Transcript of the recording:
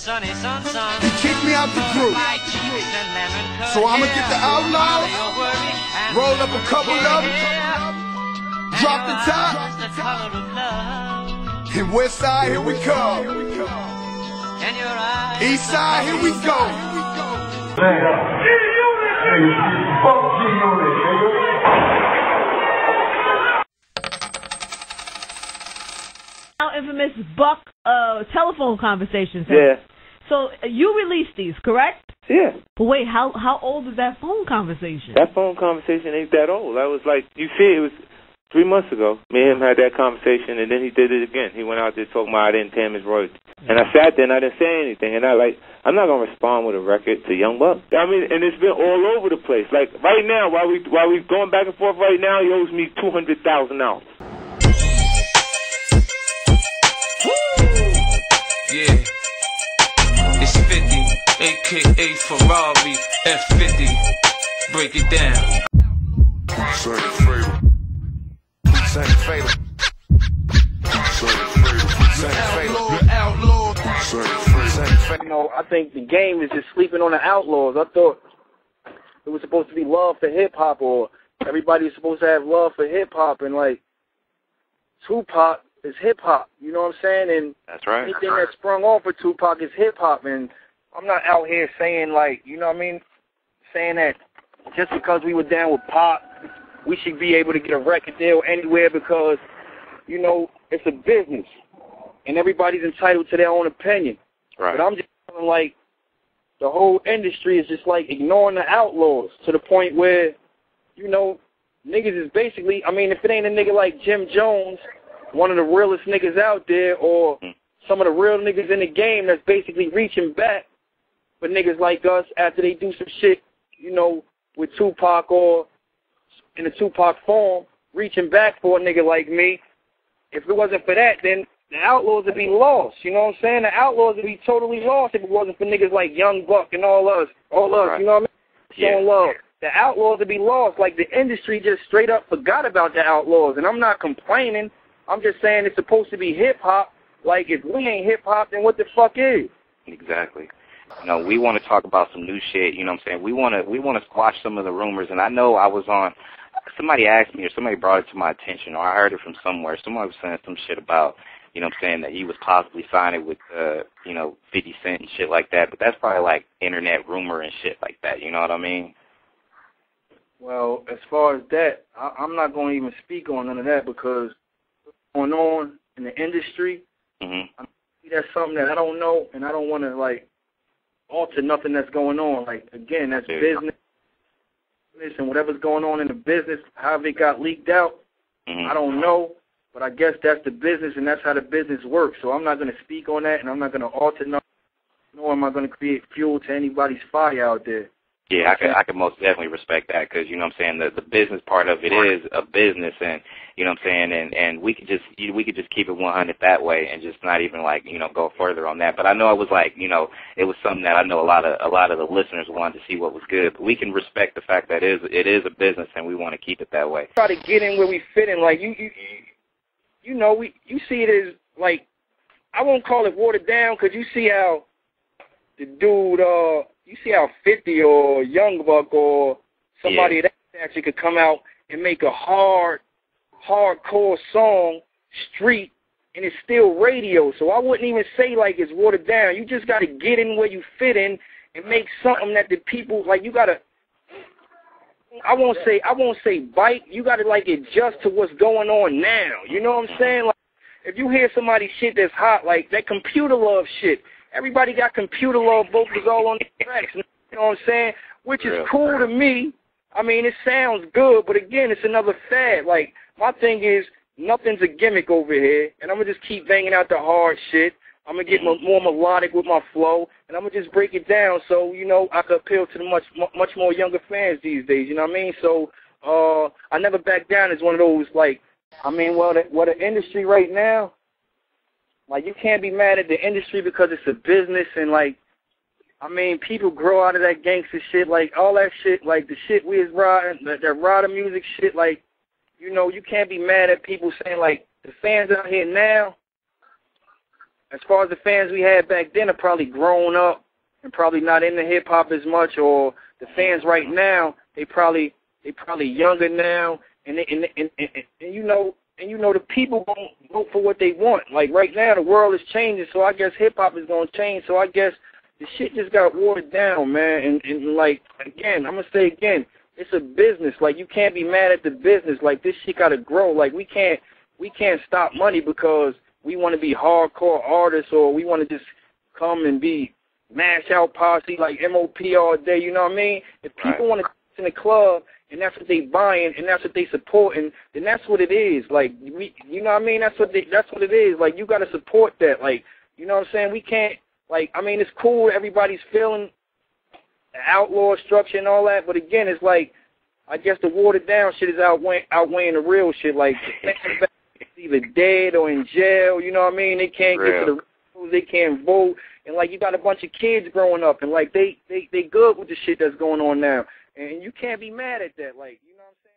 Kick me out the group. So I'ma get the Outlaws, roll up a couple of them, drop the top, and West Side, here we come. East Side, here we go. Now infamous Buck telephone conversations. Yeah. So you released these, correct? Yeah. But wait, how old is that phone conversation? That phone conversation ain't that old. I was like, you see, it was 3 months ago. Me and him had that conversation, and then he did it again. He went out there talking about I didn't pay him his royalties. And I sat there and I didn't say anything. And I'm not gonna respond with a record to Young Buck. I mean, and it's been all over the place. Like right now, while we going back and forth right now, he owes me $200,000. Yeah, it's 50, a.k.a. Ferrari F50. Break it down. Hussein fatal. Hussein fatal. You know, I think the game is just sleeping on the Outlaws. I thought it was supposed to be love for hip-hop, or everybody's supposed to have love for hip-hop, and, like, Tupac is hip-hop, you know what I'm saying? And that's right. Anything that sprung off of Tupac is hip-hop, and I'm not out here saying, like, you know what I mean, saying that just because we were down with Pop, we should be able to get a record deal anywhere because, you know, it's a business, and everybody's entitled to their own opinion. Right. But I'm just feeling like the whole industry is just, like, ignoring the Outlaws to the point where, you know, niggas is basically, I mean, if it ain't a nigga like Jim Jones, one of the realest niggas out there, or some of the real niggas in the game that's basically reaching back for niggas like us after they do some shit, you know, with Tupac or in a Tupac form, reaching back for a nigga like me. If it wasn't for that, then the Outlaws would be lost, you know what I'm saying? The Outlaws would be totally lost if it wasn't for niggas like Young Buck and all us, right. You know what I mean? Showing love. The Outlaws would be lost. Like, the industry just straight up forgot about the Outlaws, and I'm not complaining. I'm just saying it's supposed to be hip-hop. Like, if we ain't hip-hop, then what the fuck is? Exactly. You know, we want to talk about some new shit, you know what I'm saying? We want to squash some of the rumors, and I know I was on, somebody asked me or somebody brought it to my attention, or I heard it from somewhere. Someone was saying some shit about, you know what I'm saying, that he was possibly signing with, you know, 50 Cent and shit like that, but that's probably like internet rumor and shit like that, you know what I mean? Well, as far as that, I'm not going to even speak on none of that because what's going on in the industry, that's something that I don't know, and I don't want to, like, alter nothing that's going on. Like, again, that's business, and whatever's going on in the business, however it got leaked out, I don't know, but I guess that's the business, and that's how the business works. So I'm not going to speak on that, and I'm not going to alter nothing, nor am I going to create fuel to anybody's fire out there. Yeah, I can most definitely respect that because, you know what I'm saying, the business part of it is a business, and, you know what I'm saying, and we could just keep it 100 that way and just not even, like, you know, go further on that. But I know it was like, you know, it was something that I know a lot of the listeners wanted to see what was good. But we can respect the fact that it is a business and we want to keep it that way. Try to get in where we fit in. Like, you know, you see it as, like, I won't call it watered down because you see how the dude, you see how 50 or Young Buck or somebody of that actually could come out and make a hardcore song, street, and it's still radio. So I wouldn't even say, like, it's watered down. You just got to get in where you fit in and make something that the people, like, you got to, I won't say bite. You got to, like, adjust to what's going on now. You know what I'm saying? Like, if you hear somebody's shit that's hot, like that Computer Love shit, everybody got Computer Love vocals all on the tracks, you know what I'm saying? Which is cool to me. I mean, it sounds good, but again, it's another fad. Like, my thing is, nothing's a gimmick over here, and I'm going to just keep banging out the hard shit. I'm going to get more melodic with my flow, and I'm going to just break it down so, you know, I could appeal to the much more younger fans these days, you know what I mean? So, I never back down as one of those, like, I mean, well, the industry right now, like, you can't be mad at the industry because it's a business, and, like, I mean, people grow out of that gangster shit, like, all that shit, like, the shit we is riding, that rider music shit, like, you know, you can't be mad at people saying, like, the fans out here now, as far as the fans we had back then are probably grown up and probably not into hip hop as much, or the fans right now they probably younger now, and you know the people won't vote for what they want. Like right now the world is changing, so I guess hip hop is gonna change. So I guess the shit just got watered down, man. And like again, I'm gonna say again, it's a business. Like you can't be mad at the business. Like this shit gotta grow. Like we can't stop money because we want to be hardcore artists, or we want to just come and be mash out posse like MOP all day, you know what I mean? If people want to in the club and that's what they buying and that's what they supporting, then that's what it is. Like you know what I mean? That's what it is. Like you got to support that. Like you know what I'm saying? We can't I mean it's cool. Everybody's feeling the outlaw structure and all that, but again, it's like I guess the watered down shit is outweighing the real shit. Like either dead or in jail. You know what I mean? They can't get to the rules. They can't vote. And, like, you got a bunch of kids growing up, and, like, they good with the shit that's going on now. And you can't be mad at that. Like, you know what I'm saying?